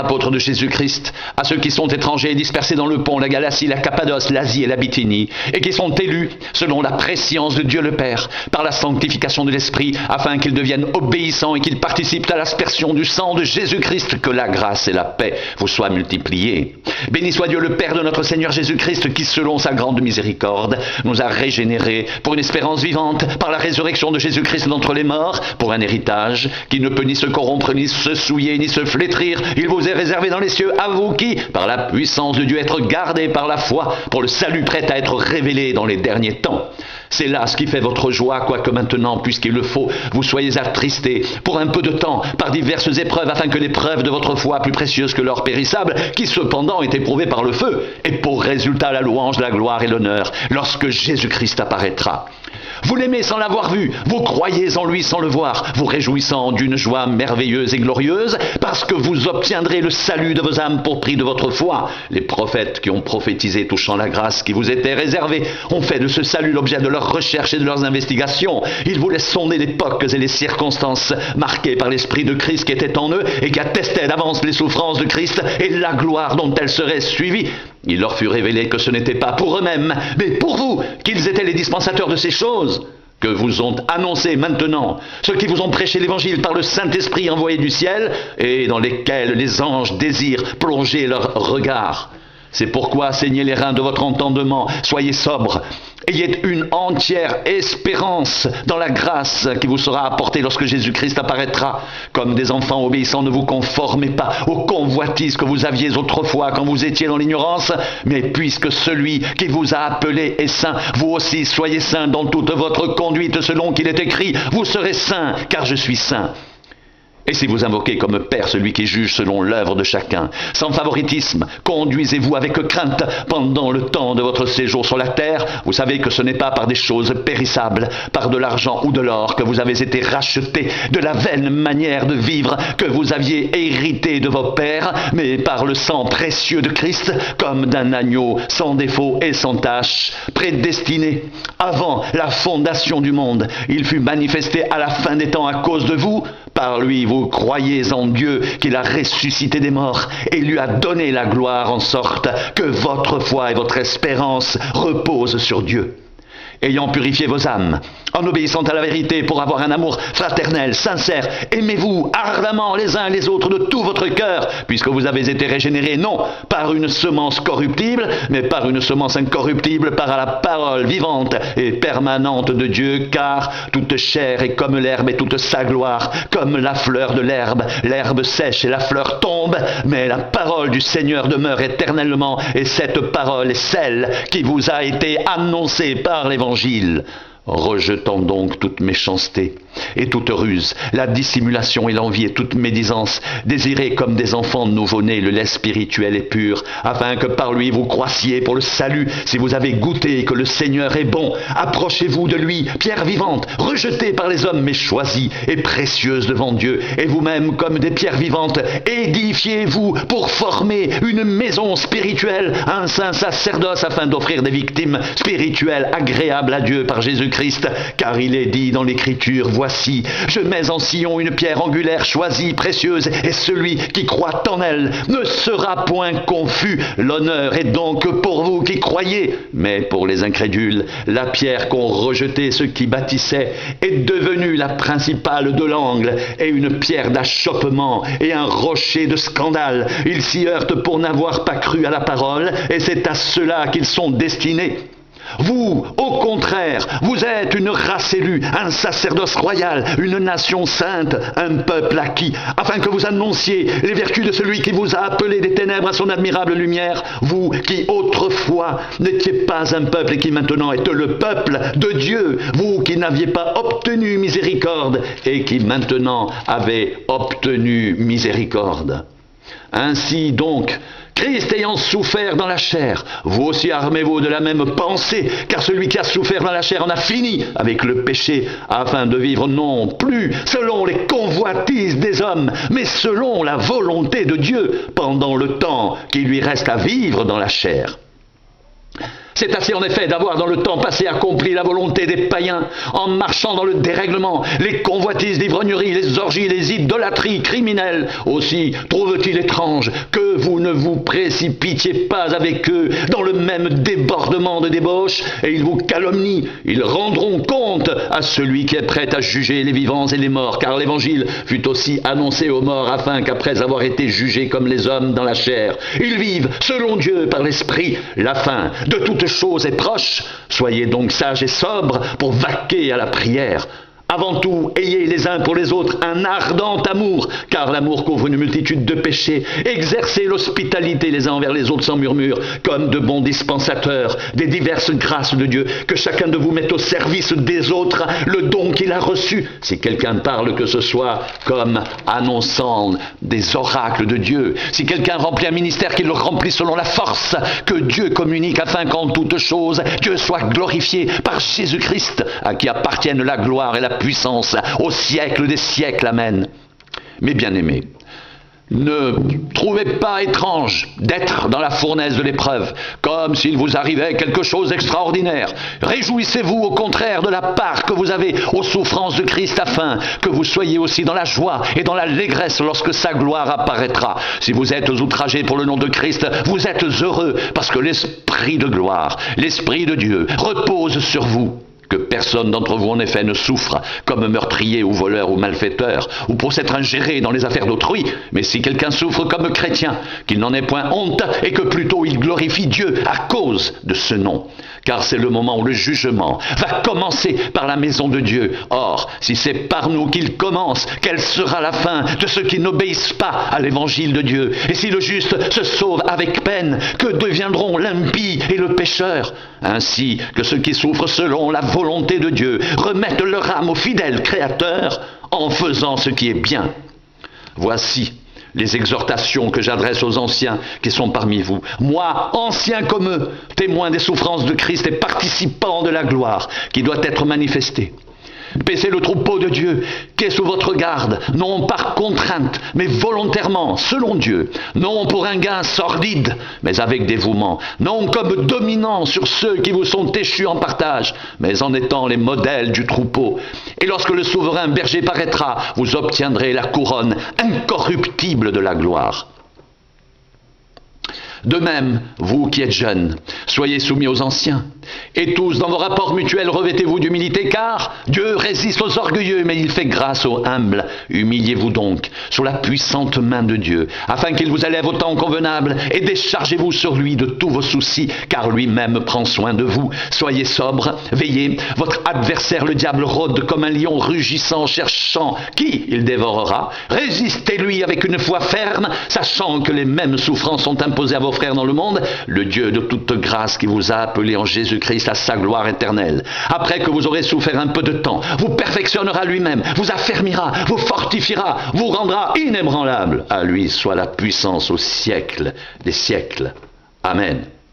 apôtre de Jésus-Christ, à ceux qui sont étrangers et dispersés dans le Pont, la Galatie, la Cappadoce, l'Asie et la Bithynie, et qui sont élus selon la prescience de Dieu le Père, par la sanctification de l'Esprit, afin qu'ils deviennent obéissants et qu'ils participent à l'aspersion du sang de Jésus-Christ, que la grâce et la paix vous soient multipliées. Béni soit Dieu le Père de notre Seigneur Jésus-Christ, qui selon sa grande miséricorde nous a régénérés pour une espérance vivante, par la résurrection de Jésus-Christ d'entre les morts, pour un héritage qui ne peut ni se corrompre, ni se souiller, ni se flétrir. Il vous est réservé dans les cieux, à vous qui, par la puissance de Dieu, êtes gardés par la foi pour le salut prêt à être révélé dans les derniers temps. C'est là ce qui fait votre joie, quoique maintenant, puisqu'il le faut, vous soyez attristés pour un peu de temps par diverses épreuves, afin que l'épreuve de votre foi, plus précieuse que l'or périssable, qui cependant est éprouvée par le feu, ait pour résultat la louange, la gloire et l'honneur, lorsque Jésus-Christ apparaîtra. Vous l'aimez sans l'avoir vu, vous croyez en lui sans le voir, vous réjouissant d'une joie merveilleuse et glorieuse, parce que vous obtiendrez le salut de vos âmes pour prix de votre foi. Les prophètes qui ont prophétisé touchant la grâce qui vous était réservée ont fait de ce salut l'objet de leurs recherches et de leurs investigations. Ils voulaient sonder l'époque et les circonstances marquées par l'Esprit de Christ qui était en eux et qui attestait d'avance les souffrances de Christ et la gloire dont elles seraient suivies. Il leur fut révélé que ce n'était pas pour eux-mêmes, mais pour vous, qu'ils étaient les dispensateurs de ces choses, que vous ont annoncé maintenant, ceux qui vous ont prêché l'Évangile par le Saint-Esprit envoyé du ciel, et dans lesquels les anges désirent plonger leur regard. C'est pourquoi saignez les reins de votre entendement, soyez sobres, ayez une entière espérance dans la grâce qui vous sera apportée lorsque Jésus-Christ apparaîtra. Comme des enfants obéissants, ne vous conformez pas aux convoitises que vous aviez autrefois quand vous étiez dans l'ignorance, mais puisque celui qui vous a appelé est saint, vous aussi soyez saints dans toute votre conduite, selon qu'il est écrit, vous serez saints, car je suis saint. Et si vous invoquez comme Père celui qui juge selon l'œuvre de chacun, sans favoritisme, conduisez-vous avec crainte pendant le temps de votre séjour sur la terre. Vous savez que ce n'est pas par des choses périssables, par de l'argent ou de l'or que vous avez été rachetés de la vaine manière de vivre que vous aviez hérité de vos pères, mais par le sang précieux de Christ, comme d'un agneau sans défaut et sans tache, prédestiné avant la fondation du monde. Il fut manifesté à la fin des temps à cause de vous. Par lui, vous croyez en Dieu qu'il a ressuscité des morts et lui a donné la gloire en sorte que votre foi et votre espérance reposent sur Dieu. Ayant purifié vos âmes, en obéissant à la vérité pour avoir un amour fraternel, sincère, aimez-vous ardemment les uns les autres de tout votre cœur, puisque vous avez été régénérés non par une semence corruptible, mais par une semence incorruptible, par la parole vivante et permanente de Dieu, car toute chair est comme l'herbe et toute sa gloire comme la fleur de l'herbe. L'herbe sèche et la fleur tombe, mais la parole du Seigneur demeure éternellement, et cette parole est celle qui vous a été annoncée par l'Évangile. Rejetant donc toute méchanceté et toute ruse, la dissimulation et l'envie et toute médisance, désirez comme des enfants nouveau-nés le lait spirituel et pur, afin que par lui vous croissiez pour le salut, si vous avez goûté que le Seigneur est bon. Approchez-vous de lui, pierre vivante, rejetée par les hommes, mais choisie et précieuse devant Dieu, et vous-même comme des pierres vivantes, édifiez-vous pour former une maison spirituelle, un saint sacerdoce, afin d'offrir des victimes spirituelles agréables à Dieu par Jésus-Christ, car il est dit dans l'Écriture, voici, je mets en Sion une pierre angulaire choisie, précieuse, et celui qui croit en elle ne sera point confus. L'honneur est donc pour vous qui croyez, mais pour les incrédules, la pierre qu'ont rejetée ceux qui bâtissaient est devenue la principale de l'angle, et une pierre d'achoppement, et un rocher de scandale. Ils s'y heurtent pour n'avoir pas cru à la parole, et c'est à cela qu'ils sont destinés. Vous, au contraire, vous êtes une race élue, un sacerdoce royal, une nation sainte, un peuple acquis, afin que vous annonciez les vertus de celui qui vous a appelé des ténèbres à son admirable lumière, vous qui autrefois n'étiez pas un peuple et qui maintenant êtes le peuple de Dieu, vous qui n'aviez pas obtenu miséricorde et qui maintenant avez obtenu miséricorde. Ainsi donc, Christ ayant souffert dans la chair, vous aussi armez-vous de la même pensée, car celui qui a souffert dans la chair en a fini avec le péché, afin de vivre non plus selon les convoitises des hommes, mais selon la volonté de Dieu, pendant le temps qui lui reste à vivre dans la chair. C'est assez en effet d'avoir dans le temps passé accompli la volonté des païens en marchant dans le dérèglement, les convoitises d'ivrognerie, les orgies, les idolâtries criminelles. Aussi trouve-t-il étrange que vous ne vous précipitiez pas avec eux dans le même débordement de débauche, et ils vous calomnient. Ils rendront compte à celui qui est prêt à juger les vivants et les morts, car l'évangile fut aussi annoncé aux morts afin qu'après avoir été jugés comme les hommes dans la chair, ils vivent selon Dieu par l'esprit. La fin de toute chose est proche. Soyez donc sages et sobres pour vaquer à la prière. Avant tout, ayez les uns pour les autres un ardent amour, car l'amour couvre une multitude de péchés. Exercez l'hospitalité les uns envers les autres sans murmure, comme de bons dispensateurs des diverses grâces de Dieu. Que chacun de vous mette au service des autres le don qu'il a reçu. Si quelqu'un parle, que ce soit comme annonçant des oracles de Dieu. Si quelqu'un remplit un ministère, qu'il le remplisse selon la force que Dieu communique, afin qu'en toutes choses, Dieu soit glorifié par Jésus-Christ, à qui appartiennent la gloire et la puissance au siècle des siècles. Amen. Mes bien-aimés, ne trouvez pas étrange d'être dans la fournaise de l'épreuve, comme s'il vous arrivait quelque chose d'extraordinaire. Réjouissez-vous au contraire de la part que vous avez aux souffrances de Christ, afin que vous soyez aussi dans la joie et dans l'allégresse lorsque sa gloire apparaîtra. Si vous êtes outragés pour le nom de Christ, vous êtes heureux, parce que l'Esprit de gloire, l'Esprit de Dieu repose sur vous. Que personne d'entre vous en effet ne souffre comme meurtrier ou voleur ou malfaiteur, ou pour s'être ingéré dans les affaires d'autrui, mais si quelqu'un souffre comme chrétien, qu'il n'en ait point honte, et que plutôt il glorifie Dieu à cause de ce nom. Car c'est le moment où le jugement va commencer par la maison de Dieu. Or, si c'est par nous qu'il commence, quelle sera la fin de ceux qui n'obéissent pas à l'évangile de Dieu? Et si le juste se sauve avec peine, que deviendront l'impie et le pécheur? Ainsi que ceux qui souffrent selon la volonté de Dieu remettent leur âme au fidèle Créateur en faisant ce qui est bien. Voici les exhortations que j'adresse aux anciens qui sont parmi vous. Moi, ancien comme eux, témoin des souffrances de Christ et participant de la gloire qui doit être manifestée. Paissez le troupeau de Dieu qui est sous votre garde, non par contrainte, mais volontairement, selon Dieu, non pour un gain sordide, mais avec dévouement, non comme dominant sur ceux qui vous sont échus en partage, mais en étant les modèles du troupeau. Et lorsque le souverain berger paraîtra, vous obtiendrez la couronne incorruptible de la gloire. De même, vous qui êtes jeunes, soyez soumis aux anciens. Et tous, dans vos rapports mutuels, revêtez-vous d'humilité, car Dieu résiste aux orgueilleux, mais il fait grâce aux humbles. Humiliez-vous donc sous la puissante main de Dieu, afin qu'il vous élève au temps convenable, et déchargez-vous sur lui de tous vos soucis, car lui-même prend soin de vous. Soyez sobres, veillez, votre adversaire le diable rôde comme un lion rugissant, cherchant qui il dévorera. Résistez-lui avec une foi ferme, sachant que les mêmes souffrances sont imposées à vos frères dans le monde. Le Dieu de toute grâce qui vous a appelé en Jésus-Christ à sa gloire éternelle, après que vous aurez souffert un peu de temps, vous perfectionnera lui-même, vous affermira, vous fortifiera, vous rendra inébranlable. À lui soit la puissance au siècle des siècles. Amen.